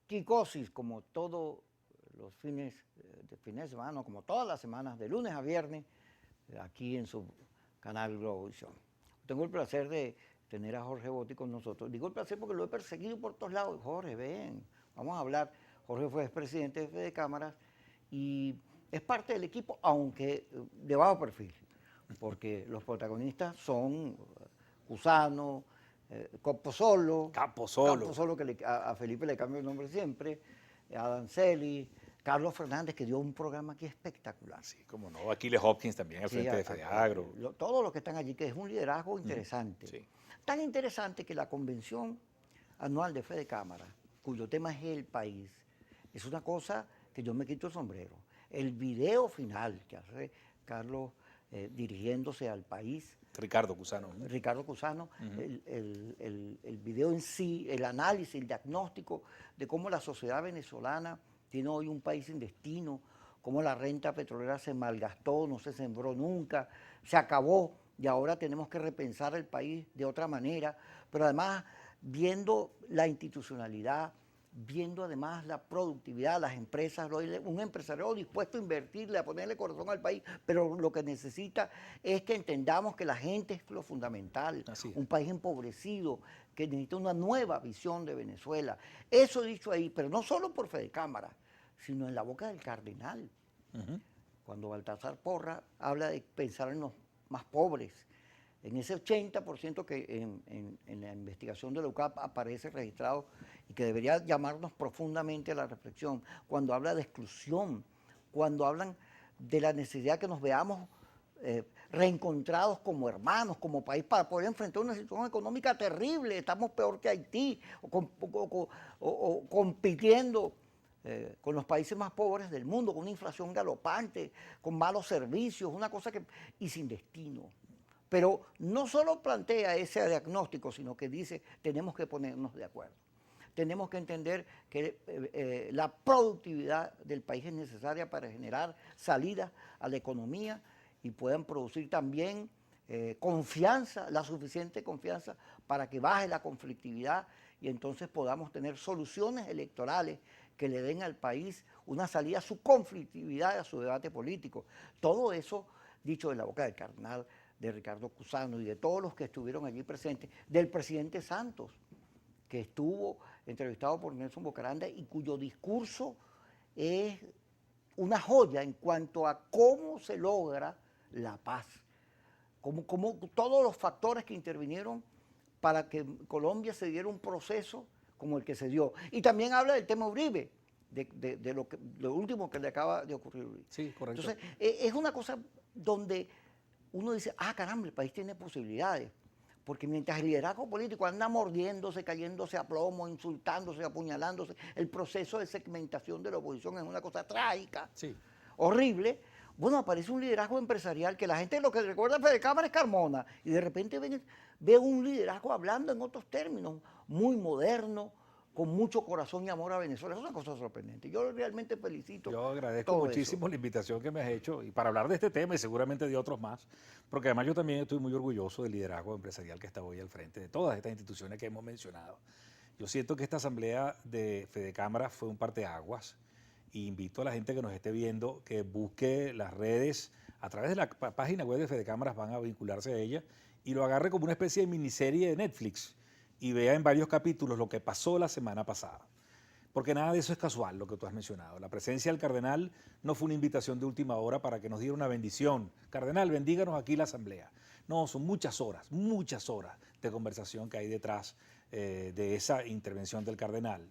Kikosis, como todos los fines de semana, como todas las semanas, de lunes a viernes, aquí en su canal Globovisión. Tengo el placer de tener a Jorge Botti con nosotros. Digo el placer porque lo he perseguido por todos lados. Jorge, ven, vamos a hablar. Jorge fue expresidente de Fede Cámaras y es parte del equipo, aunque de bajo perfil, porque los protagonistas son Cusano, Capposolo, que a Felipe le cambio el nombre siempre, a Danceli, Carlos Fernández, que dio un programa aquí espectacular. Sí, como no, Aquiles Hopkins también al frente de FEDEAGRO. Todos los que están allí, que es un liderazgo interesante. Sí. Tan interesante que la convención anual de Fede Cámaras, cuyo tema es el país, es una cosa que yo me quito el sombrero. El video final que hace Carlos dirigiéndose al país. Ricardo Cusano. Ricardo Cusano, el video en sí, el análisis, el diagnóstico de cómo la sociedad venezolana tiene hoy un país sin destino, cómo la renta petrolera se malgastó, no se sembró nunca, se acabó y ahora tenemos que repensar el país de otra manera, pero además viendo la institucionalidad, viendo además la productividad, las empresas, un empresario dispuesto a invertirle, a ponerle corazón al país, pero lo que necesita es que entendamos que la gente es lo fundamental, un país empobrecido, que necesita una nueva visión de Venezuela. Eso dicho ahí, pero no solo por Fede Cámara, sino en la boca del cardenal. Cuando Baltasar Porras habla de pensar en los más pobres, en ese 80% que en la investigación de la UCAP aparece registrado y que debería llamarnos profundamente a la reflexión, cuando habla de exclusión, cuando hablan de la necesidad que nos veamos reencontrados como hermanos, como país, para poder enfrentar una situación económica terrible. Estamos peor que Haití, o compitiendo con los países más pobres del mundo, con una inflación galopante, con malos servicios, una cosa que y sin destino. Pero no solo plantea ese diagnóstico, sino que dice, tenemos que ponernos de acuerdo. Tenemos que entender que la productividad del país es necesaria para generar salidas a la economía y puedan producir también confianza, la suficiente confianza para que baje la conflictividad y entonces podamos tener soluciones electorales que le den al país una salida a su conflictividad, a su debate político. Todo eso, dicho de la boca del cardenal, de Ricardo Cusano y de todos los que estuvieron allí presentes, del presidente Santos, que estuvo entrevistado por Nelson Bocaranda y cuyo discurso es una joya en cuanto a cómo se logra la paz, como todos los factores que intervinieron para que Colombia se diera un proceso como el que se dio. Y también habla del tema Uribe, de lo último que le acaba de ocurrir a Uribe. Sí, correcto. Entonces, es una cosa donde uno dice, caramba, el país tiene posibilidades. Porque mientras el liderazgo político anda mordiéndose, cayéndose a plomo, insultándose, apuñalándose, el proceso de segmentación de la oposición es una cosa trágica, horrible. Bueno, aparece un liderazgo empresarial que la gente lo que recuerda a Fede Cámara es Carmona y de repente ve un liderazgo hablando en otros términos, muy moderno, con mucho corazón y amor a Venezuela. Es una cosa sorprendente. Yo realmente felicito. Yo agradezco muchísimo la invitación que me has hecho y para hablar de este tema y seguramente de otros más, porque además yo también estoy muy orgulloso del liderazgo empresarial que está hoy al frente de todas estas instituciones que hemos mencionado. Yo siento que esta asamblea de Fede Cámara fue un parteaguas y invito a la gente que nos esté viendo que busque las redes a través de la página web de Fede Cámaras, van a vincularse a ella y lo agarre como una especie de miniserie de Netflix y vea en varios capítulos lo que pasó la semana pasada. Porque nada de eso es casual, lo que tú has mencionado. La presencia del cardenal no fue una invitación de última hora para que nos diera una bendición. Cardenal, bendíganos aquí la asamblea. No, son muchas horas de conversación que hay detrás de esa intervención del cardenal,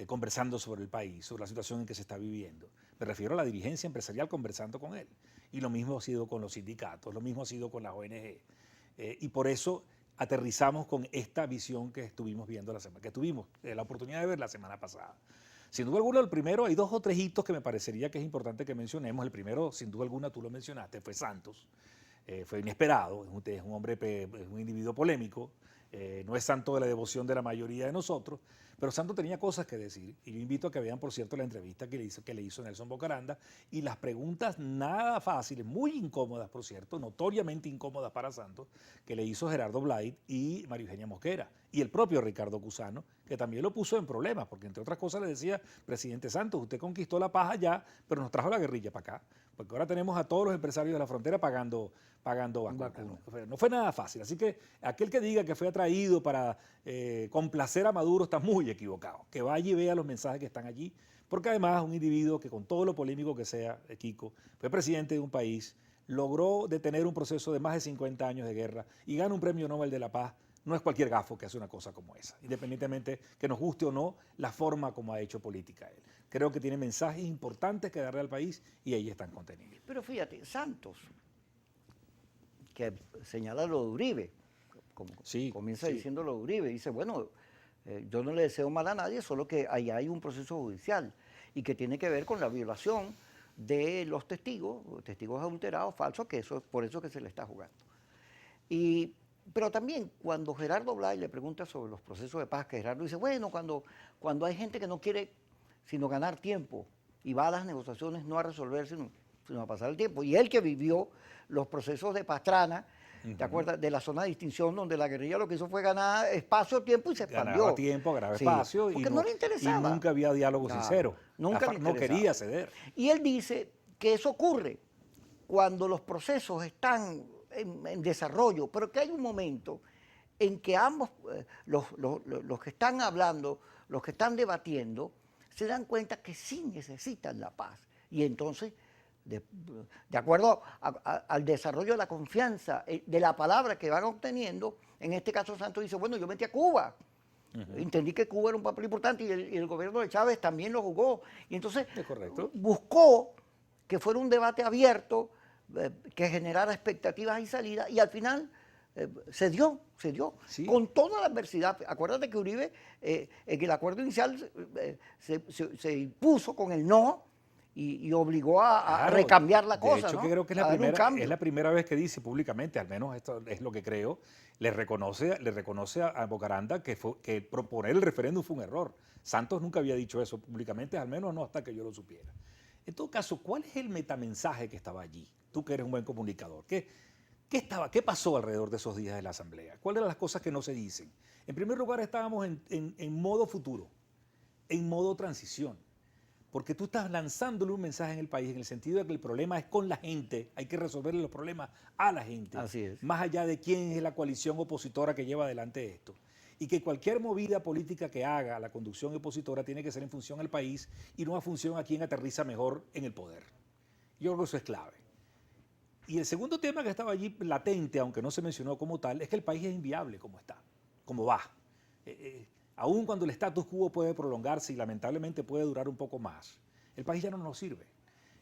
conversando sobre el país, sobre la situación en que se está viviendo. Me refiero a la dirigencia empresarial conversando con él. Y lo mismo ha sido con los sindicatos, lo mismo ha sido con las ONG. Y por eso aterrizamos con esta visión que estuvimos viendo que tuvimos la oportunidad de ver la semana pasada. Sin duda alguna, el primero, hay 2 o 3 hitos que me parecería que es importante que mencionemos. El primero, sin duda alguna, tú lo mencionaste, fue Santos. Fue inesperado, es un hombre, es un individuo polémico, no es santo de la devoción de la mayoría de nosotros, Pero Santos tenía cosas que decir, y yo invito a que vean, por cierto, la entrevista que le hizo Nelson Bocaranda, y las preguntas nada fáciles, muy incómodas, por cierto, notoriamente incómodas para Santos, que le hizo Gerardo Blay y María Eugenia Mosquera, y el propio Ricardo Cusano, que también lo puso en problemas, porque entre otras cosas le decía, presidente Santos, usted conquistó la paz allá, pero nos trajo la guerrilla para acá, porque ahora tenemos a todos los empresarios de la frontera pagando vacunas. No fue nada fácil. Así que aquel que diga que fue atraído para complacer a Maduro está muy equivocado. Que vaya y vea los mensajes que están allí, porque además un individuo que con todo lo polémico que sea, Kiko, fue presidente de un país, logró detener un proceso de más de 50 años de guerra y gana un premio Nobel de la Paz. No es cualquier gafo que hace una cosa como esa, independientemente que nos guste o no la forma como ha hecho política él. Creo que tiene mensajes importantes que darle al país y ahí están contenidos. Pero fíjate, Santos, que señala lo de Uribe, como comienza diciendo lo de Uribe, dice, bueno, yo no le deseo mal a nadie, solo que ahí hay un proceso judicial y que tiene que ver con la violación de los testigos adulterados, falsos, que eso es por eso que se le está jugando. Pero también cuando Gerardo Blay le pregunta sobre los procesos de paz, que Gerardo dice, bueno, cuando hay gente que no quiere sino ganar tiempo y va a las negociaciones no a resolver, sino a pasar el tiempo. Y él que vivió los procesos de Pastrana, ¿te acuerdas? De la zona de distinción donde la guerrilla lo que hizo fue ganar espacio, tiempo y se expandió. Ganaba tiempo, ganaba espacio porque no le interesaba. Y nunca había diálogo sincero. Nunca no quería ceder. Y él dice que eso ocurre cuando los procesos están en desarrollo, pero que hay un momento en que ambos, los que están hablando, los que están debatiendo, se dan cuenta que sí necesitan la paz. Y entonces, de acuerdo al desarrollo de la confianza, de la palabra que van obteniendo, en este caso Santos dice, bueno, yo metí a Cuba. Entendí que Cuba era un papel importante y el gobierno de Chávez también lo jugó. Y entonces buscó que fuera un debate abierto, que generara expectativas y salidas, y al final se dio, sí, con toda la adversidad. Acuérdate que Uribe, en el acuerdo inicial, se impuso con el no y obligó a recambiar la cosa. De hecho, ¿no? que creo que es la primera vez que dice públicamente, al menos esto es lo que creo, le reconoce a Bocaranda que proponer el referéndum fue un error. Santos nunca había dicho eso públicamente, al menos no hasta que yo lo supiera. En todo caso, ¿cuál es el metamensaje que estaba allí? Tú que eres un buen comunicador. ¿Qué pasó alrededor de esos días de la Asamblea? ¿Cuáles eran las cosas que no se dicen? En primer lugar, estábamos en modo futuro, en modo transición, porque tú estás lanzándole un mensaje en el país en el sentido de que el problema es con la gente, hay que resolverle los problemas a la gente, así es, más allá de quién es la coalición opositora que lleva adelante esto. Y que cualquier movida política que haga la conducción opositora tiene que ser en función al país y no a función a quien aterriza mejor en el poder. Yo creo que eso es clave. Y el segundo tema que estaba allí latente, aunque no se mencionó como tal, es que el país es inviable como está, como va. Aún cuando el status quo puede prolongarse y lamentablemente puede durar un poco más, el país ya no nos sirve.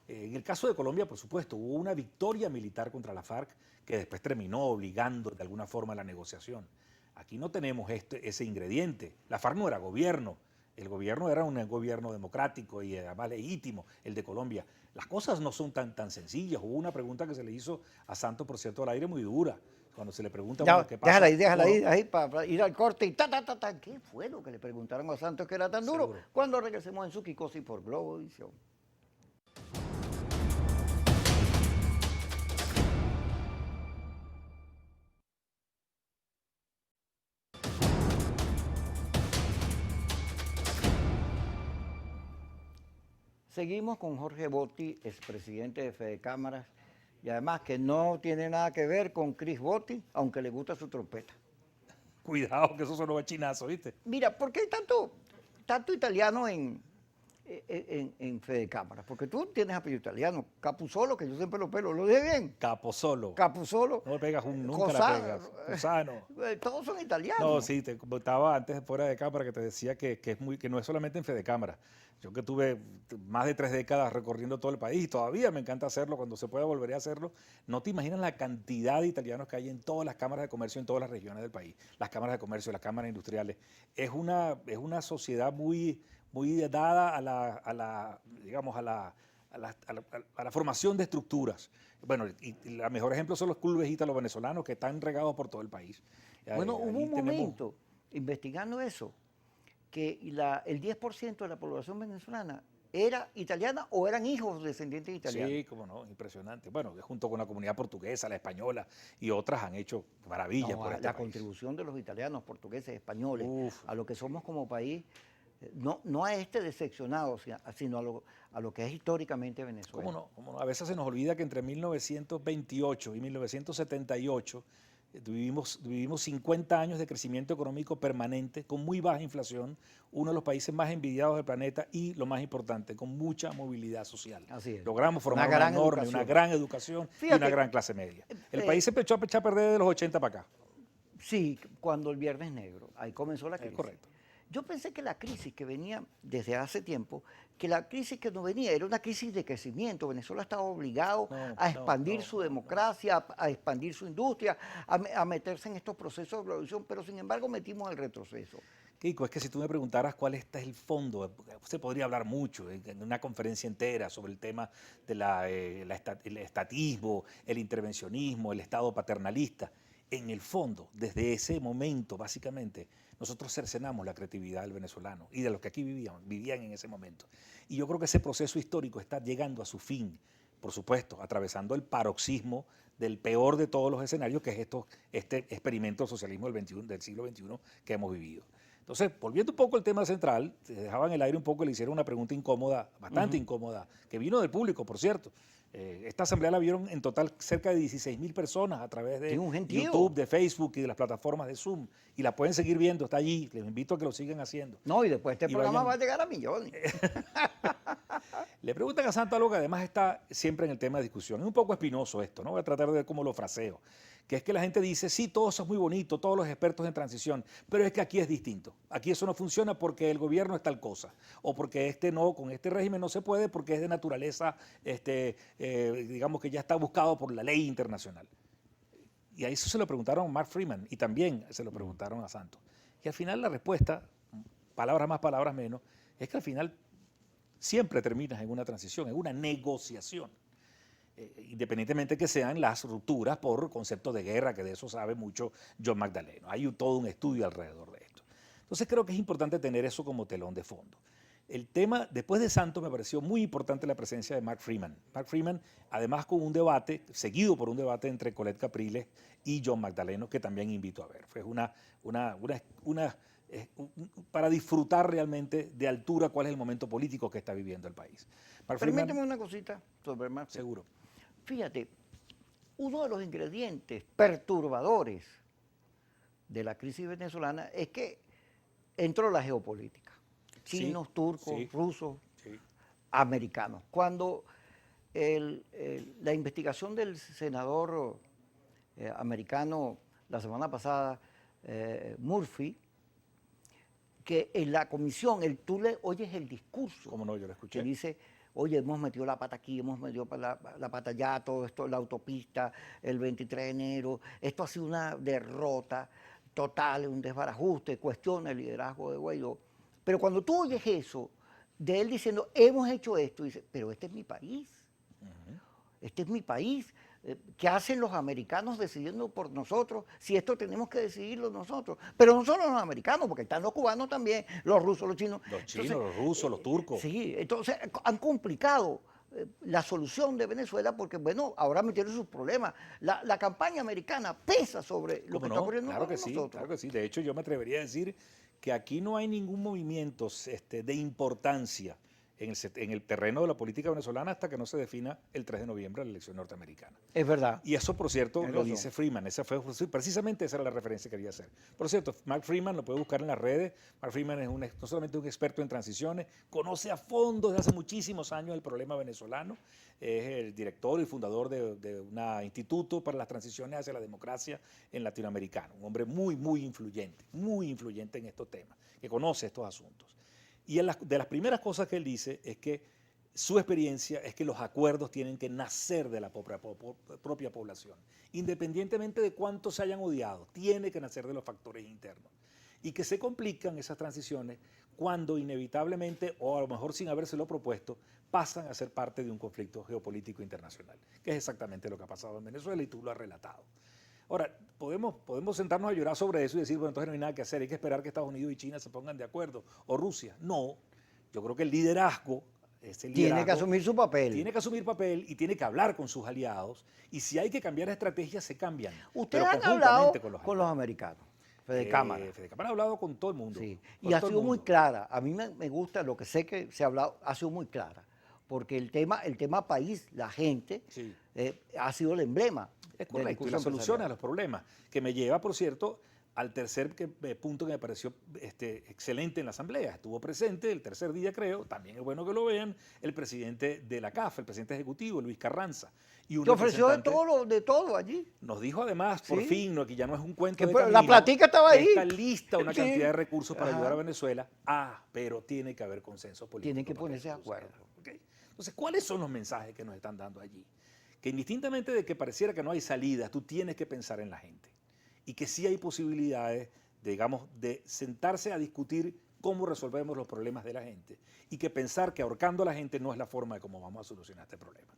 En el caso de Colombia, por supuesto, hubo una victoria militar contra la FARC que después terminó obligando de alguna forma a la negociación. Aquí no tenemos ese ingrediente. La FARC no era gobierno. El gobierno era un gobierno democrático y además legítimo, el de Colombia. Las cosas no son tan sencillas. Hubo una pregunta que se le hizo a Santos, por cierto, al aire muy dura. Cuando se le pregunta, ya, bueno, ¿qué pasa? Déjala ahí para ir al corte y ¿Qué fue lo que le preguntaron a Santos que era tan duro? Seguro. Cuando regresemos en Suquicosi por Globovisión. Seguimos con Jorge Botti, expresidente de Fede Cámaras, y además que no tiene nada que ver con Chris Botti, aunque le gusta su trompeta. Cuidado, que eso sonó a chinazo, ¿viste? Mira, ¿por qué hay tanto italiano en Fede Cámaras? Porque tú tienes apellido italiano, Capusolo, que yo siempre lo pelo, ¿lo dije bien? Capusolo. Capusolo. No le pegas nunca la pegas. Cusano. Todos son italianos. No, sí, te comentaba antes fuera de cámara que te decía que no es solamente en Fede Cámara. Yo que tuve más de 3 décadas recorriendo todo el país y todavía me encanta hacerlo, cuando se pueda volveré a hacerlo. No te imaginas la cantidad de italianos que hay en todas las cámaras de comercio en todas las regiones del país. Las cámaras de comercio, las cámaras industriales. Es una sociedad muy dada a la formación de estructuras. Bueno, y el mejor ejemplo son los clubes ítalo-venezolanos que están regados por todo el país. Bueno, hubo un momento, investigando eso, que el 10% de la población venezolana era italiana o eran hijos descendientes italianos. Sí, cómo no, impresionante. Bueno, junto con la comunidad portuguesa, la española y otras han hecho maravillas No, por este la país. contribución de los italianos, portugueses, españoles, Uf, a lo que somos como país, no a este decepcionado, sino a lo que es históricamente Venezuela. cómo no, cómo no. A veces se nos olvida que entre 1928 y 1978 vivimos 50 años de crecimiento económico permanente, con muy baja inflación, uno de los países más envidiados del planeta y, lo más importante, con mucha movilidad social. Así es. Logramos formar una gran enorme, educación. una gran educación y una Fíjate, gran clase media. El eh, país se empezó a echar a perder de los 80 para acá. Sí, cuando el Viernes Negro, ahí comenzó la crisis. Correcto. Yo pensé que la crisis que venía desde hace tiempo, que la crisis que nos venía era una crisis de crecimiento. Venezuela estaba obligado a expandir su democracia, a expandir su industria, a meterse en estos procesos de revolución, pero sin embargo metimos el retroceso. Kiko, es que si tú me preguntaras cuál es el fondo, se podría hablar mucho en una conferencia entera sobre el tema de el estatismo, el intervencionismo, el Estado paternalista. En el fondo, desde ese momento, básicamente, nosotros cercenamos la creatividad del venezolano y de los que aquí vivían en ese momento. Y yo creo que ese proceso histórico está llegando a su fin, por supuesto, atravesando el paroxismo del peor de todos los escenarios, que es este experimento del socialismo del siglo XXI que hemos vivido. Entonces, volviendo un poco al tema central, se dejaban en el aire un poco y le hicieron una pregunta incómoda, bastante incómoda, que vino del público, por cierto. Esta asamblea la vieron en total cerca de 16.000 personas a través de YouTube, de Facebook y de las plataformas de Zoom. Y la pueden seguir viendo, está allí. Les invito a que lo sigan haciendo. No, y después este programa va a llegar a millones. Le preguntan a Santo algo que además está siempre en el tema de discusión. Es un poco espinoso esto, ¿no? Voy a tratar de ver cómo lo fraseo. Que es que la gente dice, sí, todo eso es muy bonito, todos los expertos en transición, pero es que aquí es distinto. Aquí eso no funciona porque el gobierno es tal cosa, o porque con este régimen no se puede porque es de naturaleza, digamos que ya está buscado por la ley internacional. Y a eso se lo preguntaron a Mark Freeman y también se lo preguntaron a Santos. Y al final la respuesta, palabras más, palabras menos, es que al final siempre terminas en una transición, en una negociación. Independientemente que sean las rupturas por conceptos de guerra, que de eso sabe mucho John Magdaleno. Hay todo un estudio alrededor de esto. Entonces creo que es importante tener eso como telón de fondo. El tema, después de Santos, me pareció muy importante la presencia de Mark Freeman. Mark Freeman, además con un debate, seguido por un debate entre Colette Capriles y John Magdaleno, que también invito a ver. Fue para disfrutar realmente de altura cuál es el momento político que está viviendo el país. Permíteme una cosita sobre Mark Freeman. Seguro. Fíjate, uno de los ingredientes perturbadores de la crisis venezolana es que entró la geopolítica. Chinos, Sí, turcos, sí, rusos, sí. americanos. Cuando la investigación del senador americano la semana pasada, Murphy, que en la comisión tú le oyes el discurso. ¿Cómo no? Yo lo escuché. Que dice, oye, hemos metido la pata aquí, hemos metido la pata allá, todo esto, la autopista, el 23 de enero, esto ha sido una derrota total, un desbarajuste, cuestiona el liderazgo de Guaidó. Pero cuando tú oyes eso, de él diciendo, hemos hecho esto, dice, pero este es mi país, este es mi país. ¿Qué hacen los americanos decidiendo por nosotros si esto tenemos que decidirlo nosotros? Pero no solo los americanos, porque están los cubanos también, los rusos, los chinos. Los chinos, entonces, los rusos, los turcos. Sí, entonces han complicado la solución de Venezuela porque, bueno, ahora metieron sus problemas. La campaña americana pesa sobre lo que está ocurriendo claro que con nosotros. Claro que sí. De hecho, yo me atrevería a decir que aquí no hay ningún movimiento de importancia en el terreno de la política venezolana hasta que no se defina el 3 de noviembre la elección norteamericana. Es verdad. Y eso, por cierto, lo dice Freeman. Precisamente esa era la referencia que quería hacer. Por cierto, Mark Freeman lo puede buscar en las redes. Mark Freeman es no solamente un experto en transiciones, conoce a fondo desde hace muchísimos años el problema venezolano. Es el director y fundador de un instituto para las transiciones hacia la democracia en latinoamericano. Un hombre muy influyente en estos temas, que conoce estos asuntos. Y de las primeras cosas que él dice es que su experiencia es que los acuerdos tienen que nacer de la propia población. Independientemente de cuántos se hayan odiado, tiene que nacer de los factores internos. Y que se complican esas transiciones cuando inevitablemente, o a lo mejor sin habérselo propuesto, pasan a ser parte de un conflicto geopolítico internacional, que es exactamente lo que ha pasado en Venezuela y tú lo has relatado. Ahora, podemos sentarnos a llorar sobre eso y decir, bueno, entonces no hay nada que hacer, hay que esperar que Estados Unidos y China se pongan de acuerdo, o Rusia. No, yo creo que el liderazgo, Tiene que asumir su papel. tiene que asumir papel y tiene que hablar con sus aliados, y si hay que cambiar estrategias, se cambian, Ustedes pero han hablado conjuntamente con los americanos, Fede Cámara. Fede Cámara ha hablado con todo el mundo. Sí, con y ha todo el sido muy mundo. clara. A mí me gusta lo que sé que se ha hablado, ha sido muy clara, porque el tema país, la gente, Sí. ha sido el emblema Es del correcto, y discurso las soluciones a empresarial. los problemas, que me lleva, por cierto, al tercer punto que me pareció excelente en la Asamblea. Estuvo presente el tercer día, creo, también es bueno que lo vean, el presidente de la CAF, el presidente ejecutivo, Luis Carranza. Y un Te ofreció representante de todo allí. nos dijo además, por Sí. fin, que ya no es un cuento Que de la camino, platica estaba que ahí. está lista una Sí. cantidad de recursos para Ajá. ayudar a Venezuela. Pero tiene que haber consenso político. Tienen que para ponerse de eso suceda, acuerdo. ¿ok? Entonces, ¿cuáles son los mensajes que nos están dando allí? Que indistintamente de que pareciera que no hay salidas, tú tienes que pensar en la gente. Y que sí hay posibilidades, digamos, de sentarse a discutir cómo resolvemos los problemas de la gente. Y que pensar que ahorcando a la gente no es la forma de cómo vamos a solucionar este problema.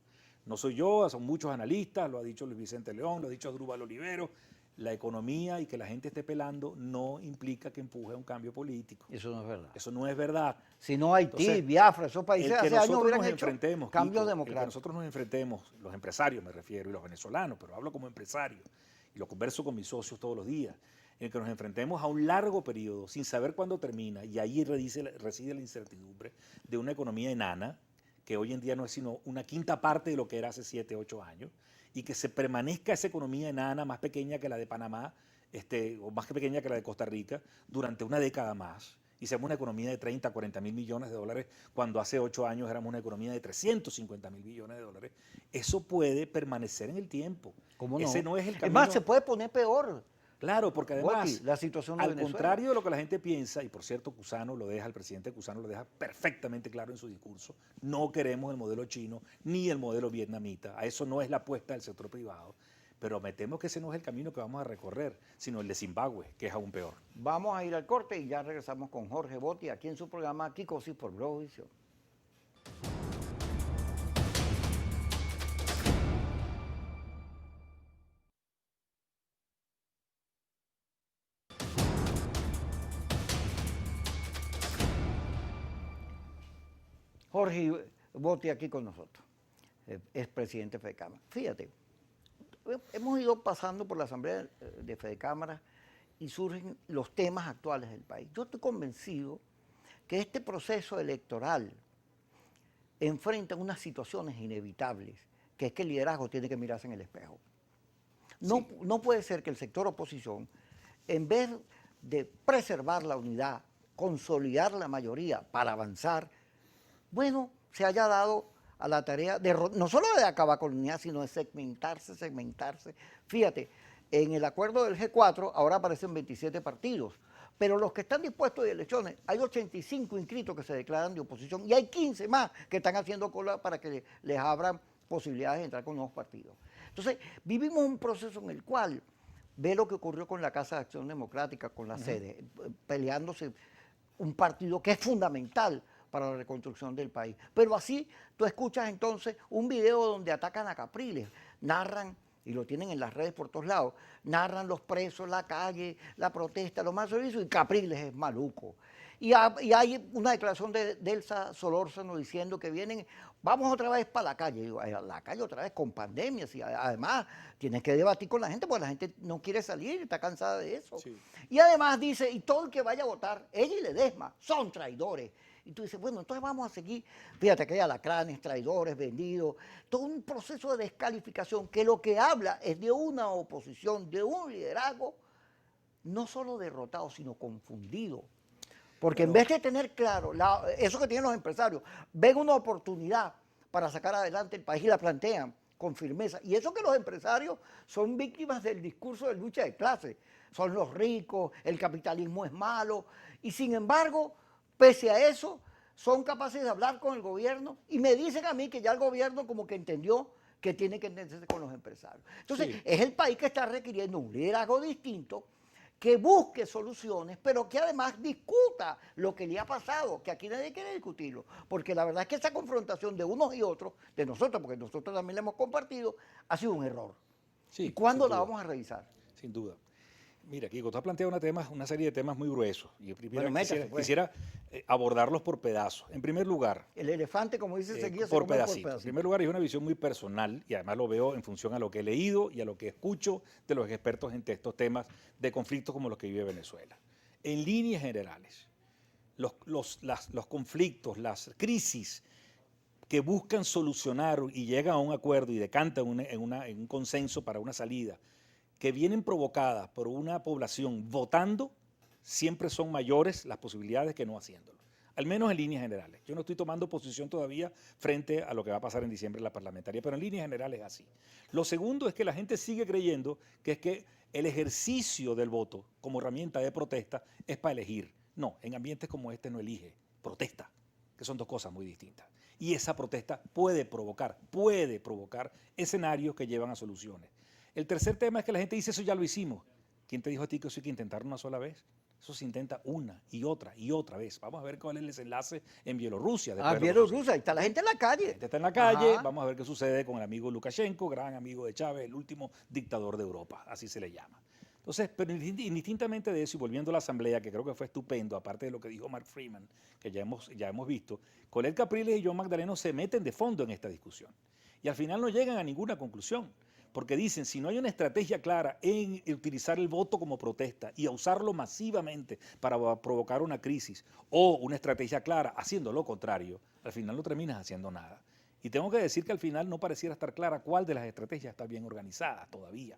No soy yo, son muchos analistas, lo ha dicho Luis Vicente León, lo ha dicho Asdrúbal Olivero. La economía y que la gente esté pelando no implica que empuje a un cambio político. Eso no es verdad. Eso no es verdad. Si no Haití, Entonces, Biafra, esos países el que hace años nosotros hubieran nos hecho enfrentemos, cambios Kiko, el que democráticos. nosotros nos enfrentemos, los empresarios me refiero, y los venezolanos, pero hablo como empresario, y lo converso con mis socios todos los días, en el que nos enfrentemos a un largo periodo sin saber cuándo termina, y ahí reside la incertidumbre de una economía enana, que hoy en día no es sino una quinta parte de lo que era hace 7, 8 años, y que se permanezca esa economía enana más pequeña que la de Panamá, o más que pequeña que la de Costa Rica, durante una década más, y seamos una economía de 30, 40 mil millones de dólares, cuando hace 8 años éramos una economía de 350 mil millones de dólares, eso puede permanecer en el tiempo. ¿Cómo no? Ese no es el camino. Es más, se puede poner peor. Claro, porque además, Boti, la situación de al Venezuela. contrario de lo que la gente piensa, y por cierto, el presidente Cusano lo deja perfectamente claro en su discurso, no queremos el modelo chino ni el modelo vietnamita, a eso no es la apuesta del sector privado, pero me temo que ese no es el camino que vamos a recorrer, sino el de Zimbabue, que es aún peor. Vamos a ir al corte y ya regresamos con Jorge Botti aquí en su programa Kikosis por Globovisión. Jorge Botti aquí con nosotros, es presidente de FEDECámara. Fíjate, hemos ido pasando por la Asamblea de FEDECámara y surgen los temas actuales del país. Yo estoy convencido que este proceso electoral enfrenta unas situaciones inevitables, que es que el liderazgo tiene que mirarse en el espejo. No, Sí. no puede ser que el sector oposición, en vez de preservar la unidad, consolidar la mayoría para avanzar, bueno, se haya dado a la tarea de no solo de acabar con la unidad, sino de segmentarse. Fíjate, en el acuerdo del G4 ahora aparecen 27 partidos, pero los que están dispuestos de elecciones, hay 85 inscritos que se declaran de oposición y hay 15 más que están haciendo cola para que les abran posibilidades de entrar con nuevos partidos. Entonces, vivimos un proceso en el cual ve lo que ocurrió con la Casa de Acción Democrática, con la sede, peleándose un partido que es fundamental para la reconstrucción del país. Pero así tú escuchas entonces un video donde atacan a Capriles, narran, y lo tienen en las redes por todos lados, narran los presos, la calle, la protesta, los más servicios, y Capriles es maluco. Y hay una declaración de Elsa Solórzano diciendo que vienen, vamos otra vez para la calle. Digo, a la calle otra vez con pandemias, y además tienes que debatir con la gente, porque la gente no quiere salir, está cansada de eso. Sí. Y además dice, y todo el que vaya a votar, ella y Ledesma, son traidores. Y tú dices, bueno, entonces vamos a seguir, fíjate que hay alacranes, traidores, vendidos, todo un proceso de descalificación que lo que habla es de una oposición, de un liderazgo, no solo derrotado, sino confundido. Porque en vez de tener claro eso que tienen los empresarios, ven una oportunidad para sacar adelante el país y la plantean con firmeza. Y eso que los empresarios son víctimas del discurso de lucha de clases. Son los ricos, el capitalismo es malo. Y sin embargo, pese a eso, son capaces de hablar con el gobierno y me dicen a mí que ya el gobierno como que entendió que tiene que entenderse con los empresarios. Entonces, sí, es el país que está requiriendo un liderazgo distinto, que busque soluciones, pero que además discuta lo que le ha pasado, que aquí nadie quiere discutirlo, porque la verdad es que esa confrontación de unos y otros, de nosotros, porque nosotros también la hemos compartido, ha sido un error. Sí, ¿y cuándo la vamos a revisar? sin duda. Mira, Kiko, tú has planteado una serie de temas muy gruesos. Y yo primero Bueno, métase, pues. quisiera abordarlos por pedazos. En primer lugar, El elefante, como dice seguido, se por come por pedacitos. En pedacitos. primer lugar, es una visión muy personal y además lo veo en función a lo que he leído y a lo que escucho de los expertos en estos temas de conflictos como los que vive Venezuela. En líneas generales, los conflictos, las crisis que buscan solucionar y llegan a un acuerdo y decantan en un consenso para una salida, que vienen provocadas por una población votando, siempre son mayores las posibilidades que no haciéndolo. Al menos en líneas generales. Yo no estoy tomando posición todavía frente a lo que va a pasar en diciembre en la parlamentaria, pero en líneas generales es así. Lo segundo es que la gente sigue creyendo que es que el ejercicio del voto como herramienta de protesta es para elegir. No, en ambientes como este no elige, protesta, que son dos cosas muy distintas. Y esa protesta puede provocar escenarios que llevan a soluciones. El tercer tema es que la gente dice, eso ya lo hicimos. ¿Quién te dijo a ti que eso hay que intentar una sola vez? Eso se intenta una y otra vez. Vamos a ver cuál es el desenlace en Bielorrusia. Bielorrusia, ahí está la gente en la calle. La gente está en la calle, Ajá. vamos a ver qué sucede con el amigo Lukashenko, gran amigo de Chávez, el último dictador de Europa, así se le llama. Entonces, pero indistintamente de eso y volviendo a la asamblea, que creo que fue estupendo, aparte de lo que dijo Mark Freeman, que ya hemos visto, Colette Capriles y John Magdaleno se meten de fondo en esta discusión. Y al final no llegan a ninguna conclusión. Porque dicen, si no hay una estrategia clara en utilizar el voto como protesta y a usarlo masivamente para provocar una crisis, o una estrategia clara haciendo lo contrario, al final no terminas haciendo nada. Y tengo que decir que al final no pareciera estar clara cuál de las estrategias está bien organizada todavía.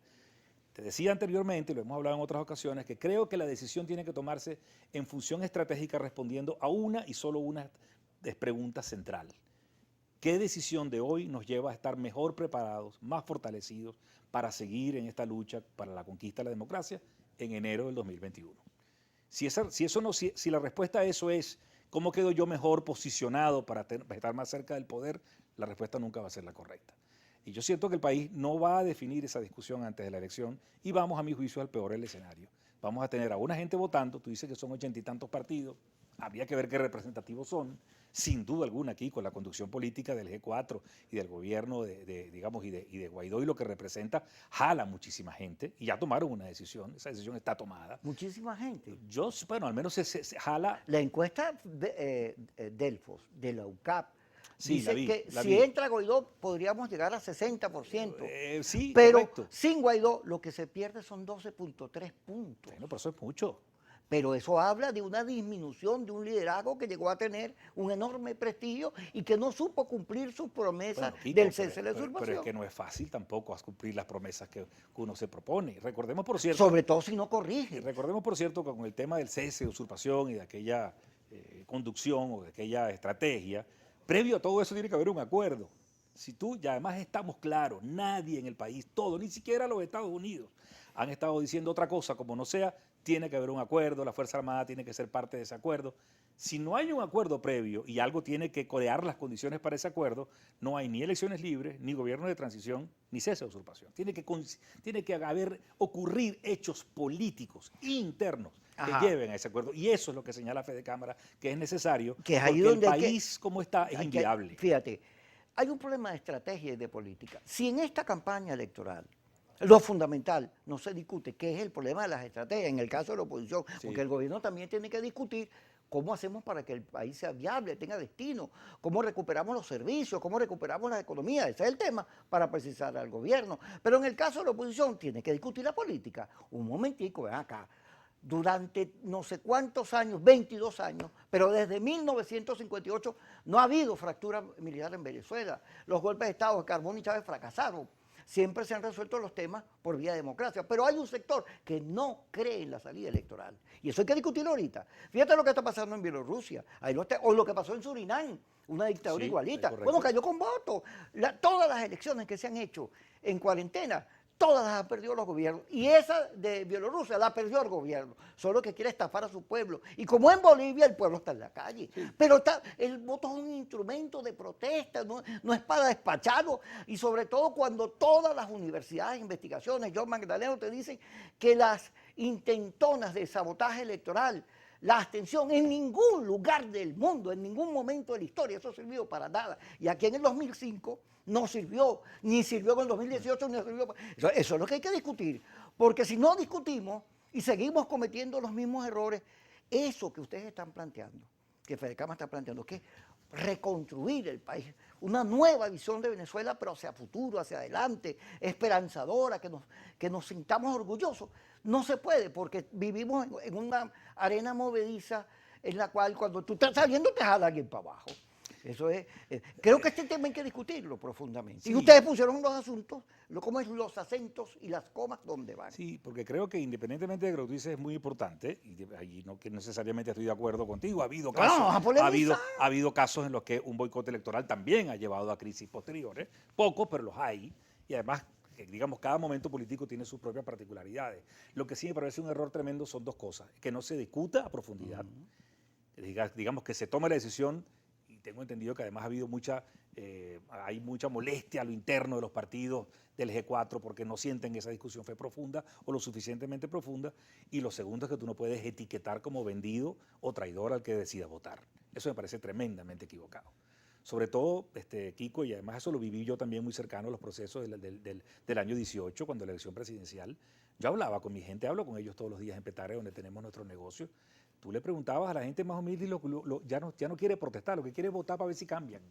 Te decía anteriormente, lo hemos hablado en otras ocasiones, que creo que la decisión tiene que tomarse en función estratégica respondiendo a una y solo una pregunta central. ¿Qué decisión de hoy nos lleva a estar mejor preparados, más fortalecidos para seguir en esta lucha para la conquista de la democracia en enero del 2021? Si la respuesta a eso es ¿cómo quedo yo mejor posicionado para estar más cerca del poder? La respuesta nunca va a ser la correcta. Y yo siento que el país no va a definir esa discusión antes de la elección y vamos, a mi juicio, al peor del escenario. Vamos a tener a una gente votando, tú dices que son 80 y tantos partidos, habría que ver qué representativos son, sin duda alguna aquí con la conducción política del G4 y del gobierno digamos, y de Guaidó y lo que representa, jala muchísima gente y ya tomaron una decisión, esa decisión está tomada. Muchísima gente. Bueno, al menos se jala. La encuesta Delfos, de la UCAP, Sí, dice que si entra Guaidó podríamos llegar a 60%. Sí, pero correcto. sin Guaidó lo que se pierde son 12.3 puntos. Bueno, pero eso es mucho. Pero eso habla de una disminución de un liderazgo que llegó a tener un enorme prestigio y que no supo cumplir sus promesas del cese de la usurpación. Pero es que no es fácil tampoco cumplir las promesas que uno se propone. Recordemos, por cierto. Sobre todo si no corrige. Recordemos, por cierto, que con el tema del cese de usurpación y de aquella conducción o de aquella estrategia, previo a todo eso tiene que haber un acuerdo. Si tú, y además estamos claros, nadie en el país, todo, ni siquiera los Estados Unidos, han estado diciendo otra cosa, como no sea, tiene que haber un acuerdo, la Fuerza Armada tiene que ser parte de ese acuerdo. Si no hay un acuerdo previo y algo tiene que codear las condiciones para ese acuerdo, no hay ni elecciones libres, ni gobierno de transición, ni cese de usurpación. Tiene que ocurrir hechos políticos internos que lleven a ese acuerdo. Y eso es lo que señala Fede Cámara, que es necesario, que es ahí porque donde el país como está es inviable. Fíjate, hay un problema de estrategia y de política. Si en esta campaña electoral lo fundamental no se discute, que es el problema de las estrategias, en el caso de la oposición, Sí. porque el gobierno también tiene que discutir cómo hacemos para que el país sea viable, tenga destino, cómo recuperamos los servicios, cómo recuperamos la economía, ese es el tema para precisar al gobierno. Pero en el caso de la oposición tiene que discutir la política. Un momentico, ven acá. Durante no sé cuántos años, 22 años, pero desde 1958 no ha habido fractura militar en Venezuela. Los golpes de Estado de Carbón y Chávez fracasaron. Siempre se han resuelto los temas por vía de democracia, pero hay un sector que no cree en la salida electoral. Y eso hay que discutirlo ahorita. Fíjate lo que está pasando en Bielorrusia, o lo que pasó en Surinam, una dictadura igualita. Bueno, cayó con votos. Todas las elecciones que se han hecho en cuarentena, todas las han perdido los gobiernos. Y esa de Bielorrusia la perdió el gobierno, solo que quiere estafar a su pueblo. Y como en Bolivia, el pueblo está en la calle. Sí. Pero el voto es un instrumento de protesta, no es para despacharlo. Y sobre todo cuando todas las universidades, investigaciones, John Magdaleno te dicen que las intentonas de sabotaje electoral, la abstención en ningún lugar del mundo, en ningún momento de la historia, eso ha servido para nada. Y aquí en el 2005 no sirvió, ni sirvió en el 2018, ni sirvió. Eso es lo que hay que discutir, Porque si no discutimos y seguimos cometiendo los mismos errores, eso que ustedes están planteando, que Fedecama está planteando, que es reconstruir el país, una nueva visión de Venezuela, pero hacia futuro, hacia adelante, esperanzadora, que nos sintamos orgullosos, no se puede porque vivimos en una arena movediza en la cual cuando tú estás saliendo te jala alguien para abajo. Eso es, creo que este tema hay que discutirlo profundamente. Sí. Y ustedes pusieron los asuntos, cómo es los acentos y las comas, dónde van. Sí, porque creo que independientemente de lo que tú dices es muy importante, y allí no que necesariamente estoy de acuerdo contigo, ha habido casos, ha habido casos en los que un boicot electoral también ha llevado a crisis posteriores, pocos, pero los hay, y además, digamos, cada momento político tiene sus propias particularidades. Lo que sí me parece un error tremendo son dos cosas, que no se discuta a profundidad, digamos que se tome la decisión. Tengo entendido que además hay mucha molestia a lo interno de los partidos del G4 porque no sienten que esa discusión fue profunda o lo suficientemente profunda. Y lo segundo es que tú no puedes etiquetar como vendido o traidor al que decida votar. Eso me parece tremendamente equivocado. Sobre todo, Kiko, y además eso lo viví yo también muy cercano a los procesos del año 18, cuando la elección presidencial. Yo hablaba con mi gente, hablo con ellos todos los días en Petare, donde tenemos nuestro negocio. Tú le preguntabas a la gente más humilde y ya no quiere protestar, lo que quiere es votar para ver si cambian.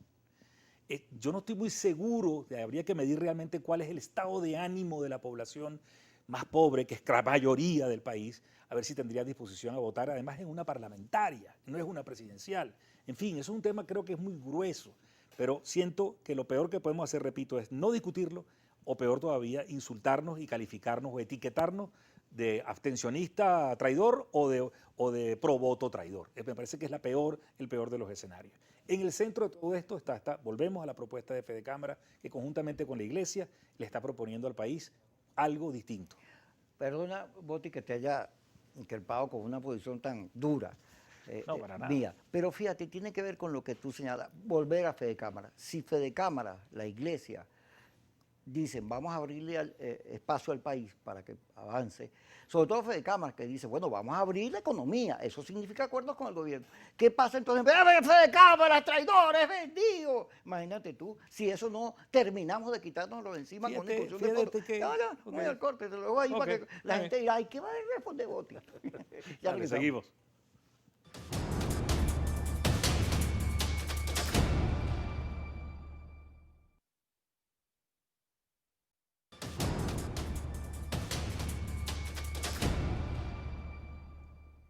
Yo no estoy muy seguro, habría que medir realmente cuál es el estado de ánimo de la población más pobre, que es la mayoría del país, a ver si tendría disposición a votar, además en una parlamentaria, no es una presidencial. En fin, eso es un tema creo que es muy grueso, pero siento que lo peor que podemos hacer, repito, es no discutirlo, o peor todavía, insultarnos y calificarnos o etiquetarnos de abstencionista traidor o de pro voto traidor. Me parece que es el peor de los escenarios. En el centro de todo esto volvemos a la propuesta de Fedecámara, que conjuntamente con la Iglesia le está proponiendo al país algo distinto. Perdona, Boti, que te haya increpado con una posición tan dura. No, para nada. Mía. Pero fíjate, tiene que ver con lo que tú señalas, volver a Fedecámara. Si Fedecámara, la Iglesia, dicen, vamos a abrirle espacio al país para que avance, sobre todo Fedecámara, que dice, bueno, vamos a abrir la economía, eso significa acuerdos con el gobierno. ¿Qué pasa entonces? Fedecámara, traidores, vendidos. Imagínate tú, si eso no terminamos de quitárnoslo de encima con una discusión de fondo. No, voy al corte, te lo dejo ahí para que la gente diga, ay, ¿qué va a responder Boti? Ya le seguimos.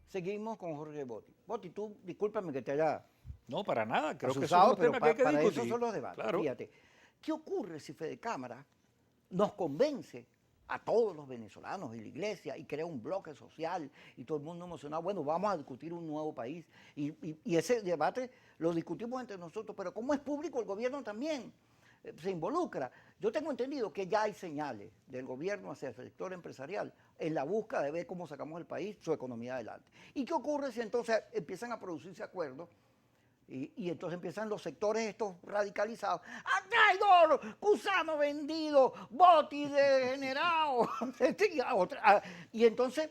Seguimos con Jorge Boti. Boti, tú, discúlpame que te haya... No, para nada, creo que asusado, son los temas que hay que para discutir. eso son los debates. Claro. Fíjate, ¿qué ocurre si Fedecámara nos convence a todos los venezolanos y la Iglesia y crea un bloque social y todo el mundo emocionado? Bueno, vamos a discutir un nuevo país y ese debate lo discutimos entre nosotros, pero como es público, el gobierno también se involucra. Yo tengo entendido que ya hay señales del gobierno hacia el sector empresarial en la búsqueda de ver cómo sacamos el país, su economía adelante. ¿Y qué ocurre si entonces empiezan a producirse acuerdos? Y entonces empiezan los sectores estos radicalizados. ¡Ah, traidor! ¡Cusano vendido! ¡Boti degenerado! Y entonces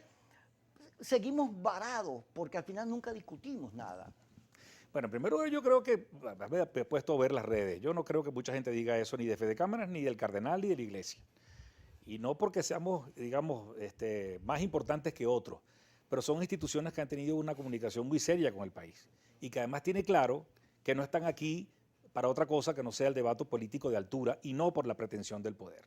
seguimos varados porque al final nunca discutimos nada. Bueno, primero yo creo que, me he puesto a ver las redes, yo no creo que mucha gente diga eso ni de Fedecámaras, ni del Cardenal, ni de la Iglesia. Y no porque seamos, digamos, más importantes que otros, pero son instituciones que han tenido una comunicación muy seria con el país y que además tiene claro que no están aquí para otra cosa que no sea el debate político de altura y no por la pretensión del poder.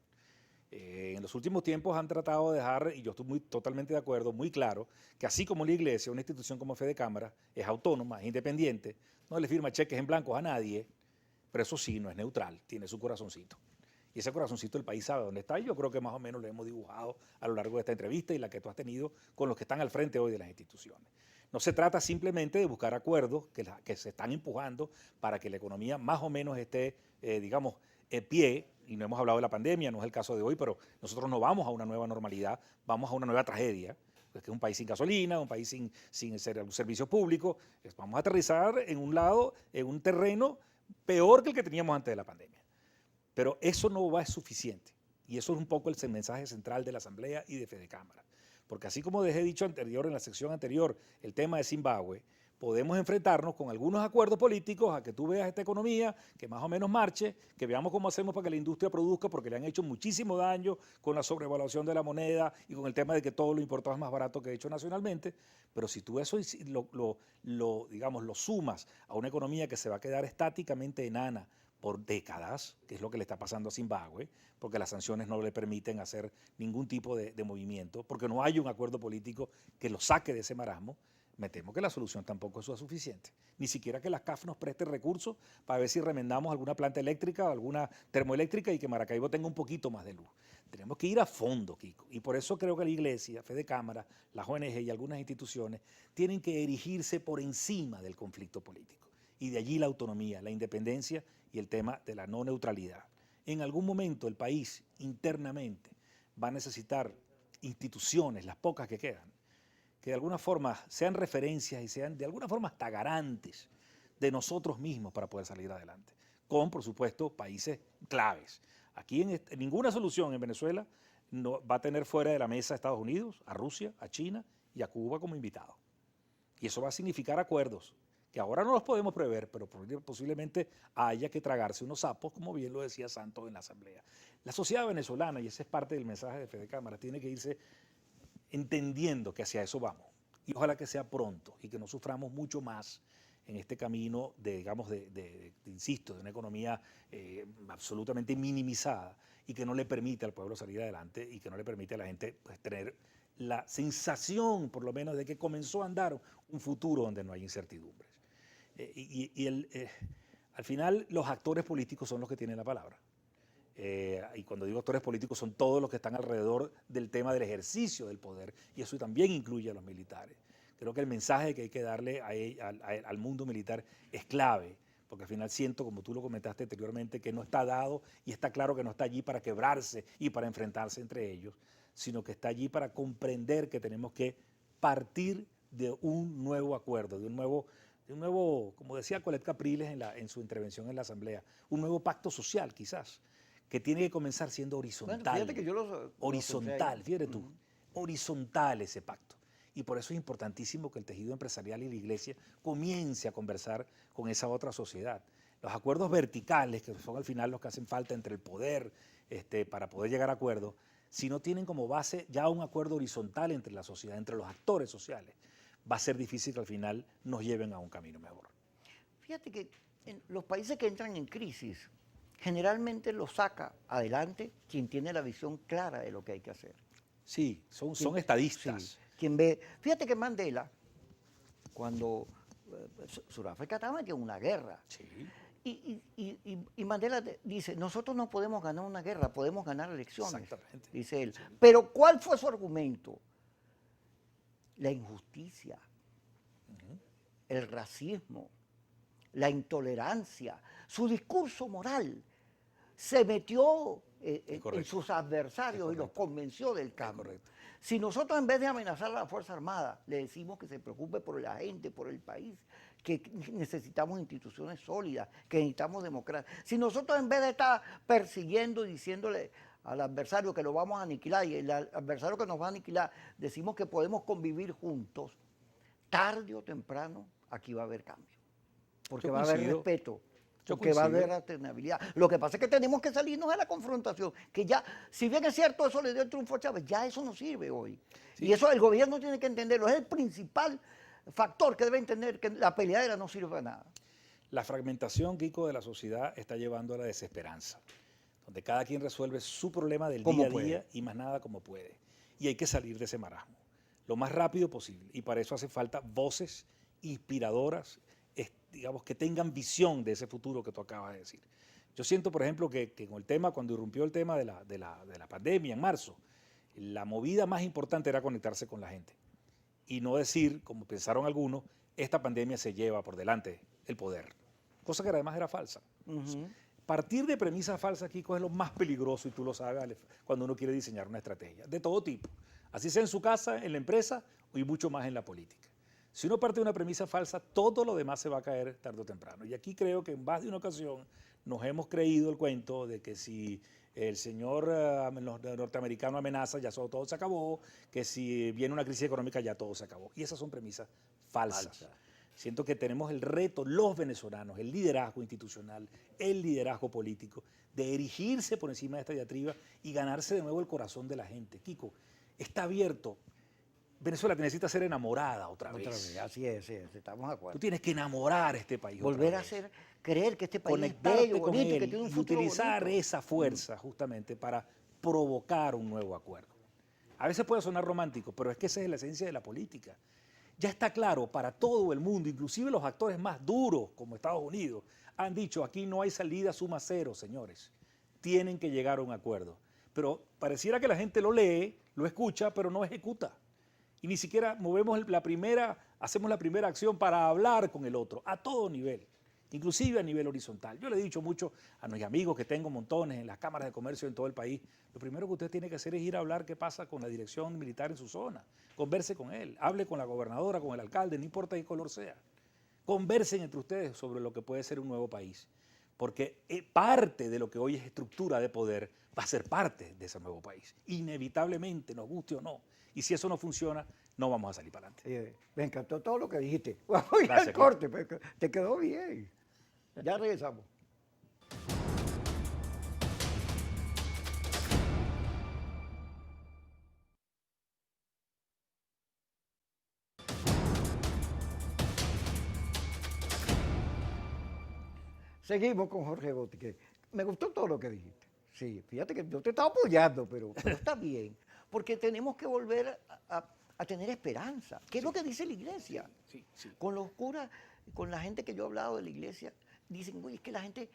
En los últimos tiempos han tratado de dejar, y yo estoy totalmente de acuerdo, muy claro, que así como la Iglesia, una institución como Fedecámara, es autónoma, es independiente, no le firma cheques en blanco a nadie, pero eso sí, no es neutral, tiene su corazoncito. Y ese corazoncito el país sabe dónde está, y yo creo que más o menos lo hemos dibujado a lo largo de esta entrevista y la que tú has tenido con los que están al frente hoy de las instituciones. No se trata simplemente de buscar acuerdos que se están empujando para que la economía más o menos esté, digamos, en pie, y no hemos hablado de la pandemia, no es el caso de hoy, pero nosotros no vamos a una nueva normalidad, vamos a una nueva tragedia, que es un país sin gasolina, un país sin servicios públicos. Vamos a aterrizar en un lado, en un terreno peor que el que teníamos antes de la pandemia. Pero eso no va a ser suficiente, y eso es un poco el mensaje central de la Asamblea y de Fedecámara. Porque así como dejé dicho en la sección anterior, el tema de Zimbabue, podemos enfrentarnos con algunos acuerdos políticos a que tú veas esta economía, que más o menos marche, que veamos cómo hacemos para que la industria produzca, porque le han hecho muchísimo daño con la sobrevaluación de la moneda y con el tema de que todo lo importado es más barato que hecho nacionalmente. Pero si tú eso digamos, lo sumas a una economía que se va a quedar estáticamente enana por décadas, que es lo que le está pasando a Zimbabue, porque las sanciones no le permiten hacer ningún tipo de movimiento, porque no hay un acuerdo político que lo saque de ese marasmo, me temo que la solución tampoco es suficiente. Ni siquiera que la CAF nos preste recursos para ver si remendamos alguna planta eléctrica o alguna termoeléctrica y que Maracaibo tenga un poquito más de luz. Tenemos que ir a fondo, Kiko. Y por eso creo que la Iglesia, Fede Cámara, las ONG y algunas instituciones tienen que erigirse por encima del conflicto político. Y de allí la autonomía, la independencia y el tema de la no neutralidad. En algún momento el país internamente va a necesitar instituciones, las pocas que quedan, que de alguna forma sean referencias y sean de alguna forma hasta garantes de nosotros mismos para poder salir adelante, con, por supuesto, países claves. Aquí en ninguna solución en Venezuela no, va a tener fuera de la mesa a Estados Unidos, a Rusia, a China y a Cuba como invitados. Y eso va a significar acuerdos que ahora no los podemos prever, pero posiblemente haya que tragarse unos sapos, como bien lo decía Santos en la Asamblea. La sociedad venezolana, y ese es parte del mensaje de Fede Cámara, tiene que irse entendiendo que hacia eso vamos. Y ojalá que sea pronto y que no suframos mucho más en este camino de, digamos, insisto, de una economía absolutamente minimizada y que no le permite al pueblo salir adelante y que no le permite a la gente pues, tener la sensación, por lo menos, de que comenzó a andar un futuro donde no hay incertidumbres. Al final, los actores políticos son los que tienen la palabra. Y cuando digo actores políticos son todos los que están alrededor del tema del ejercicio del poder, y eso también incluye a los militares. Creo que el mensaje que hay que darle al mundo militar es clave, porque al final siento, como tú lo comentaste anteriormente, que no está dado y está claro que no está allí para quebrarse y para enfrentarse entre ellos, sino que está allí para comprender que tenemos que partir de un nuevo acuerdo, de un nuevo, como decía Colette Capriles en su intervención en la Asamblea, un nuevo pacto social quizás, que tiene que comenzar siendo horizontal. Bueno, fíjate que yo horizontal, fíjate tú, horizontal ese pacto. Y por eso es importantísimo que el tejido empresarial y la Iglesia comience a conversar con esa otra sociedad. Los acuerdos verticales, que son al final los que hacen falta entre el poder para poder llegar a acuerdos, si no tienen como base ya un acuerdo horizontal entre la sociedad, entre los actores sociales, va a ser difícil que al final nos lleven a un camino mejor. Fíjate que en los países que entran en crisis, generalmente lo saca adelante quien tiene la visión clara de lo que hay que hacer. Sí, son estadistas. Sí, quien ve, fíjate que Mandela, cuando Sudáfrica estaba en una guerra, Sí. y Mandela dice, nosotros no podemos ganar una guerra, podemos ganar elecciones, Exactamente. dice él. Sí. Pero ¿cuál fue su argumento? La injusticia, el racismo, la intolerancia, su discurso moral se metió en sus adversarios y los convenció del cambio. Si nosotros en vez de amenazar a la Fuerza Armada le decimos que se preocupe por la gente, por el país, que necesitamos instituciones sólidas, que necesitamos democracia, si nosotros en vez de estar persiguiendo y diciéndole al adversario que lo vamos a aniquilar y el adversario que nos va a aniquilar decimos que podemos convivir juntos, tarde o temprano aquí va a haber cambio, porque va a haber respeto. Porque va a haber alternabilidad. Lo que pasa es que tenemos que salirnos de la confrontación, que ya, si bien es cierto, eso le dio el triunfo a Chávez, ya eso no sirve hoy. Sí. Y eso el gobierno tiene que entenderlo, es el principal factor que debe entender, que la peleadera no sirve para nada. La fragmentación, Kiko, de la sociedad está llevando a la desesperanza, donde cada quien resuelve su problema del día a día y más nada como puede. Y hay que salir de ese marasmo lo más rápido posible. Y para eso hace falta voces inspiradoras, digamos, que tengan visión de ese futuro que tú acabas de decir. Yo siento, por ejemplo, que con el tema, cuando irrumpió el tema de la pandemia en marzo, la movida más importante era conectarse con la gente y no decir, como pensaron algunos, esta pandemia se lleva por delante el poder, cosa que además era falsa. Partir de premisas falsas, Kiko, es lo más peligroso y tú lo sabes, Alex, cuando uno quiere diseñar una estrategia, de todo tipo, así sea en su casa, en la empresa y mucho más en la política. Si uno parte de una premisa falsa, todo lo demás se va a caer tarde o temprano. Y aquí creo que en más de una ocasión nos hemos creído el cuento de que si el señor norteamericano amenaza, ya todo se acabó, que si viene una crisis económica, ya todo se acabó. Y esas son premisas falsas. Siento que tenemos el reto, los venezolanos, el liderazgo institucional, el liderazgo político, de erigirse por encima de esta diatriba y ganarse de nuevo el corazón de la gente. Kiko, está abierto. Venezuela te necesita ser enamorada otra vez. Así es, estamos de acuerdo. Tú tienes que enamorar a este país. Volver otra a vez. ser, creer que este país Conectarte es bello, con bonito, él que tiene un y futuro utilizar bonito. esa fuerza justamente para provocar un nuevo acuerdo. A veces puede sonar romántico, pero es que esa es la esencia de la política. Ya está claro para todo el mundo, inclusive los actores más duros como Estados Unidos, han dicho aquí no hay salida suma cero, señores. Tienen que llegar a un acuerdo. Pero pareciera que la gente lo lee, lo escucha, pero no ejecuta. Y ni siquiera hacemos la primera acción para hablar con el otro, a todo nivel, inclusive a nivel horizontal. Yo le he dicho mucho a mis amigos que tengo montones en las cámaras de comercio en todo el país, lo primero que usted tiene que hacer es ir a hablar qué pasa con la dirección militar en su zona, converse con él, hable con la gobernadora, con el alcalde, no importa qué color sea, conversen entre ustedes sobre lo que puede ser un nuevo país, porque parte de lo que hoy es estructura de poder va a ser parte de ese nuevo país, inevitablemente, nos guste o no. Y si eso no funciona, no vamos a salir para adelante. Me encantó todo lo que dijiste. Vamos a ir al corte, pero te quedó bien. Ya regresamos. Seguimos con Jorge Gotti, que me gustó todo lo que dijiste. Sí, fíjate que yo te estaba apoyando, pero está bien, porque tenemos que volver a tener esperanza, que es lo que dice la iglesia. Sí. Con los curas, con la gente que yo he hablado de la iglesia, dicen, oye, es que la gente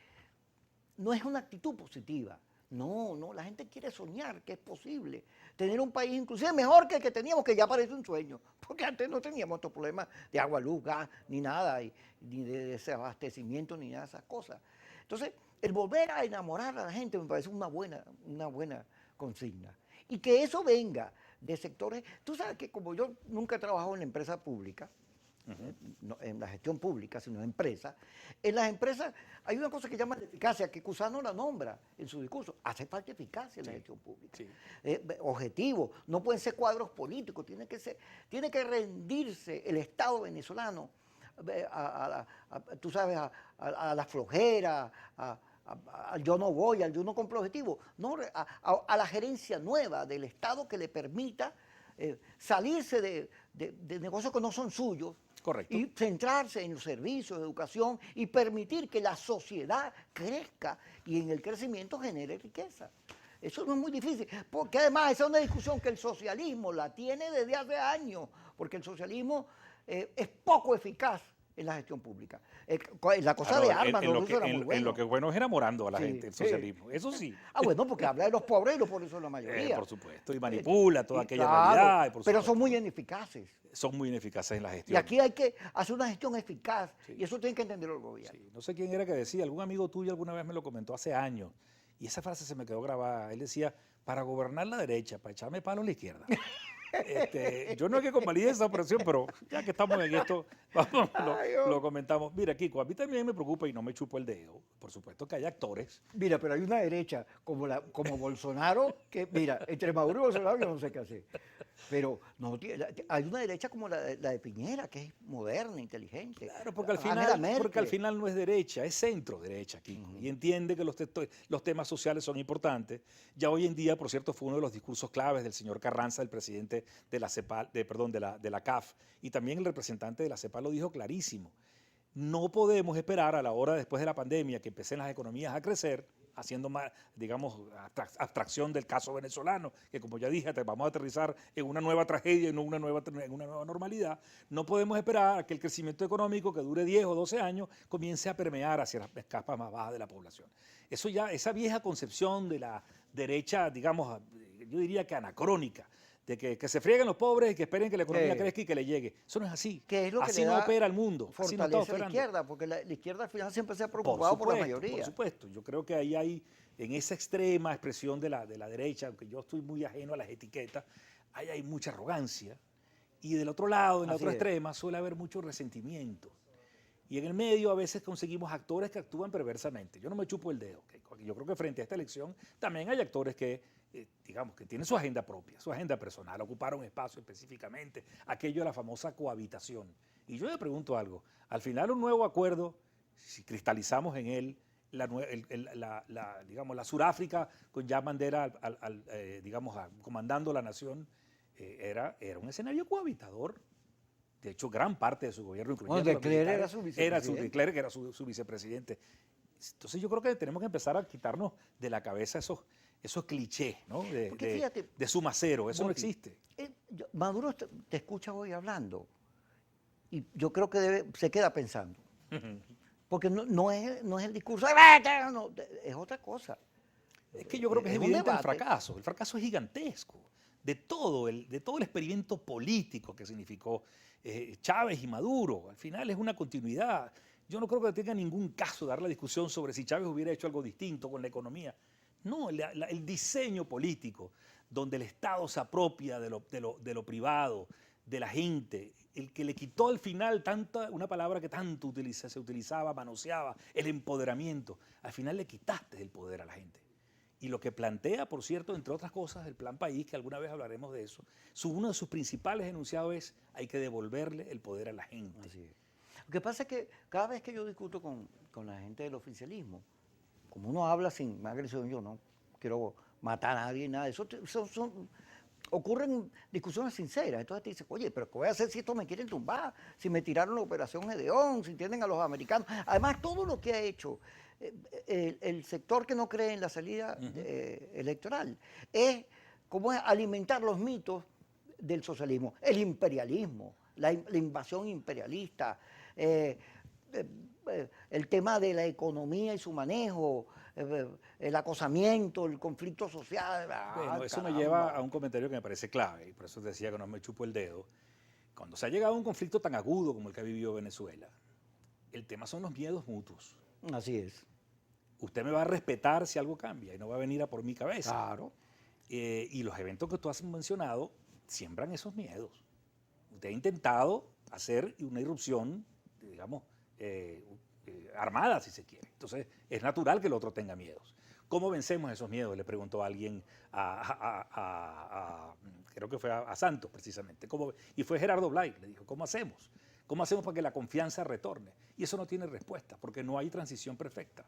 no es una actitud positiva. No, la gente quiere soñar que es posible tener un país inclusive mejor que el que teníamos, que ya parece un sueño, porque antes no teníamos estos problemas de agua, luz, gas, ni nada, ni de desabastecimiento, ni nada de esas cosas. Entonces, el volver a enamorar a la gente me parece una buena consigna. Y que eso venga de sectores, tú sabes que como yo nunca he trabajado en la empresa pública, no en la gestión pública, sino en empresas. En las empresas hay una cosa que llama la eficacia, que Cusano la nombra en su discurso. Hace falta eficacia en la gestión pública. Sí. Objetivo, no pueden ser cuadros políticos, tiene que rendirse el Estado venezolano tú sabes, a la flojera, al yo no voy, al yo no cumplo objetivo, no, a la gerencia nueva del Estado que le permita salirse de negocios que no son suyos. Correcto. Y centrarse en los servicios de educación y permitir que la sociedad crezca y en el crecimiento genere riqueza. Eso no es muy difícil, porque además esa es una discusión que el socialismo la tiene desde hace años, porque el socialismo es poco eficaz en la gestión pública. La cosa de armas, en lo que bueno es enamorando a la gente, el socialismo. Eso sí. Bueno, porque habla de los pobres y los pobres son la mayoría. Por supuesto, y manipula toda aquella realidad. Pero son muy ineficaces. Son muy ineficaces en la gestión. Y aquí hay que hacer una gestión eficaz, y eso tiene que entenderlo el gobierno. Sí. No sé quién era que decía, algún amigo tuyo alguna vez me lo comentó hace años, y esa frase se me quedó grabada. Él decía, para gobernar la derecha, para echarme palo a la izquierda. Yo no es que convalide esa operación, pero ya que estamos en esto, vamos, lo comentamos. Mira, Kiko, a mí también me preocupa y no me chupo el dedo. Por supuesto que hay actores. Mira, pero hay una derecha como Bolsonaro, que mira, entre Maduro y Bolsonaro yo no sé qué hacer. Pero no, hay una derecha como la de Piñera, que es moderna, inteligente. Claro, porque al final no es derecha, es centro derecha, Kiko. Y entiende que los temas sociales son importantes. Ya hoy en día, por cierto, fue uno de los discursos claves del señor Carranza, el presidente de la CEPAL, de la CAF, y también el representante de la CEPAL lo dijo clarísimo. No podemos esperar a la hora después de la pandemia que empiecen las economías a crecer, haciendo más, digamos, abstracción del caso venezolano, que como ya dije, vamos a aterrizar en una nueva tragedia y en una nueva normalidad. No podemos esperar a que el crecimiento económico, que dure 10 o 12 años, comience a permear hacia las capas más bajas de la población. Eso ya, esa vieja concepción de la derecha, digamos, yo diría que anacrónica, de que se frieguen los pobres y que esperen que la economía crezca y que le llegue. Eso no es así. Así no opera el mundo. Así no está operando. La izquierda, porque la izquierda al final siempre se ha preocupado por la mayoría. Por supuesto. Yo creo que ahí hay, en esa extrema expresión de la derecha, aunque yo estoy muy ajeno a las etiquetas, ahí hay mucha arrogancia. Y del otro lado, en la otra extrema, suele haber mucho resentimiento. Y en el medio a veces conseguimos actores que actúan perversamente. Yo no me chupo el dedo. Yo creo que frente a esta elección también hay actores que digamos, que tienen su agenda propia, su agenda personal, ocuparon espacio específicamente, aquello de la famosa cohabitación. Y yo me pregunto algo, al final un nuevo acuerdo, si cristalizamos en él, digamos, la Suráfrica con Jaap Bandera digamos, comandando la nación, era un escenario cohabitador. De hecho, gran parte de su gobierno, incluyendo De los Klerk militares, era su vicepresidente. de Klerk era su vicepresidente. Entonces yo creo que tenemos que empezar a quitarnos de la cabeza esos clichés, ¿no? Fíjate, de suma cero, eso no Moti, existe. Maduro te escucha hoy hablando y yo creo que se queda pensando. Porque no es el discurso, no, es otra cosa. Es que yo creo que es un evidente el debate. fracaso. El fracaso es gigantesco. De todo el experimento político que significó Chávez y Maduro. Al final es una continuidad. Yo no creo que tenga ningún caso dar la discusión sobre si Chávez hubiera hecho algo distinto con la economía. No, el diseño político, donde el Estado se apropia de lo privado, de la gente, el que le quitó al final una palabra que tanto se utilizaba, manoseaba, el empoderamiento. Al final le quitaste el poder a la gente. Y lo que plantea, por cierto, entre otras cosas, el Plan País, que alguna vez hablaremos de eso, uno de sus principales enunciados es hay que devolverle el poder a la gente. Así es. Lo que pasa es que cada vez que yo discuto con la gente del oficialismo, como uno habla sin agresión, yo no quiero matar a nadie, nada de eso, ocurren discusiones sinceras. Entonces te dicen, oye, pero ¿qué voy a hacer si esto me quieren tumbar? Si me tiraron la operación Gedeón, si tienen a los americanos. Además, todo lo que ha hecho el sector que no cree en la salida electoral es como es alimentar los mitos del socialismo, el imperialismo, la invasión imperialista, el tema de la economía y su manejo, el acosamiento, el conflicto social. Bueno, eso me lleva a un comentario que me parece clave, y por eso decía que no me chupo el dedo. Cuando se ha llegado a un conflicto tan agudo como el que ha vivido Venezuela, el tema son los miedos mutuos. Así es. Usted me va a respetar si algo cambia y no va a venir a por mi cabeza. Claro. Y los eventos que tú has mencionado siembran esos miedos. Usted ha intentado hacer una irrupción, digamos, armada, si se quiere. Entonces, es natural que el otro tenga miedos. ¿Cómo vencemos esos miedos? Le preguntó a alguien, creo que fue a Santos, precisamente. Y fue Gerardo Blay, le dijo, ¿cómo hacemos? ¿Cómo hacemos para que la confianza retorne? Y eso no tiene respuesta, porque no hay transición perfecta.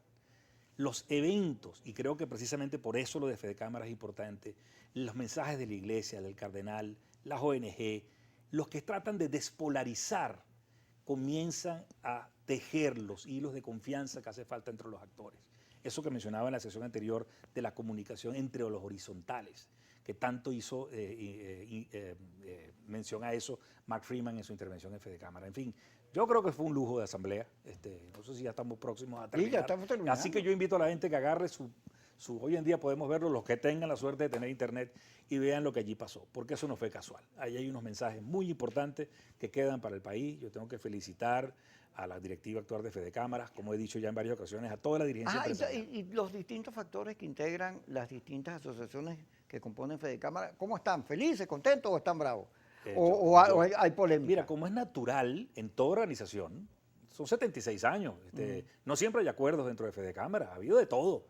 Los eventos, y creo que precisamente por eso lo de Fedecámara es importante, los mensajes de la iglesia, del cardenal, las ONG, los que tratan de despolarizar, comienzan a tejer los hilos de confianza que hace falta entre los actores. Eso que mencionaba en la sesión anterior de la comunicación entre los horizontales, que tanto hizo mención a eso Mark Freeman en su intervención en Fedecámara. En fin, yo creo que fue un lujo de asamblea. No sé si ya estamos próximos a terminar. Sí, ya estamos terminando. Así que yo invito a la gente que agarre hoy en día podemos verlo, los que tengan la suerte de tener internet y vean lo que allí pasó, porque eso no fue casual. Ahí hay unos mensajes muy importantes que quedan para el país. Yo tengo que felicitar a la directiva actual de Fedecámaras, como he dicho ya en varias ocasiones, a toda la dirigencia empresarial. Y los distintos factores que integran las distintas asociaciones que componen Fedecámara, ¿cómo están? ¿Felices, contentos o están bravos? ¿O hay polémica? Mira, como es natural en toda organización, son 76 años. No siempre hay acuerdos dentro de Fedecámara, ha habido de todo.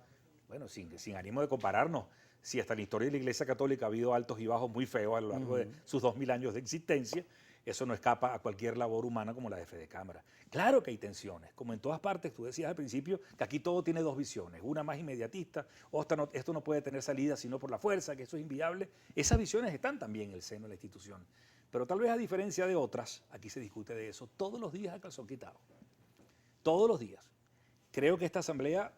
Bueno, sin ánimo de compararnos, si hasta en la historia de la Iglesia Católica ha habido altos y bajos muy feos a lo largo de sus 2000 años de existencia, eso no escapa a cualquier labor humana como la de Fedecámara. Claro que hay tensiones, como en todas partes. Tú decías al principio que aquí todo tiene dos visiones, una más inmediatista, esto no puede tener salida sino por la fuerza, que eso es inviable. Esas visiones están también en el seno de la institución. Pero tal vez a diferencia de otras, aquí se discute de eso todos los días a calzón quitado. Todos los días. Creo que esta asamblea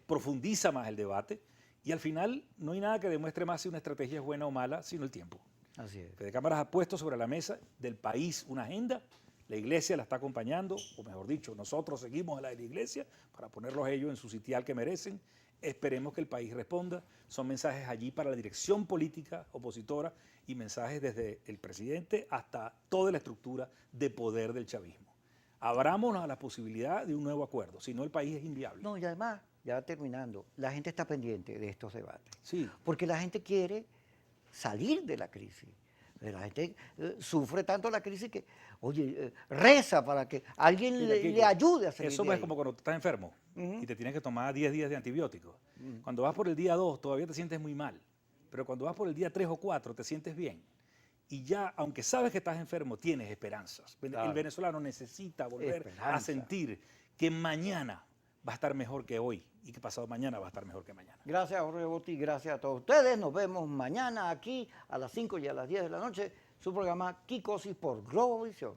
profundiza más el debate y al final no hay nada que demuestre más si una estrategia es buena o mala, sino el tiempo. Así es. Fedecámaras ha puesto sobre la mesa del país una agenda, la iglesia la está acompañando, o mejor dicho, nosotros seguimos a la de la iglesia para ponerlos ellos en su sitial que merecen. Esperemos que el país responda. Son mensajes allí para la dirección política opositora y mensajes desde el presidente hasta toda la estructura de poder del chavismo. Abrámonos a la posibilidad de un nuevo acuerdo, si no el país es inviable. No, y además, ya terminando, la gente está pendiente de estos debates. Sí. Porque la gente quiere salir de la crisis. La gente sufre tanto la crisis que, oye, reza para que alguien le ayude a salir Eso de es ahí. como cuando tú estás enfermo y te tienes que tomar 10 días de antibióticos. Cuando vas por el día 2 todavía te sientes muy mal, pero cuando vas por el día 3 o 4 te sientes bien. y ya, aunque sabes que estás enfermo, tienes esperanzas. Claro. El venezolano necesita volver Esperanza. a sentir que mañana va a estar mejor que hoy y que pasado mañana va a estar mejor que mañana. Gracias, Jorge Botti, gracias a todos ustedes. Nos vemos mañana aquí a las 5 y a las 10 de la noche, su programa Kikosis por Globovisión.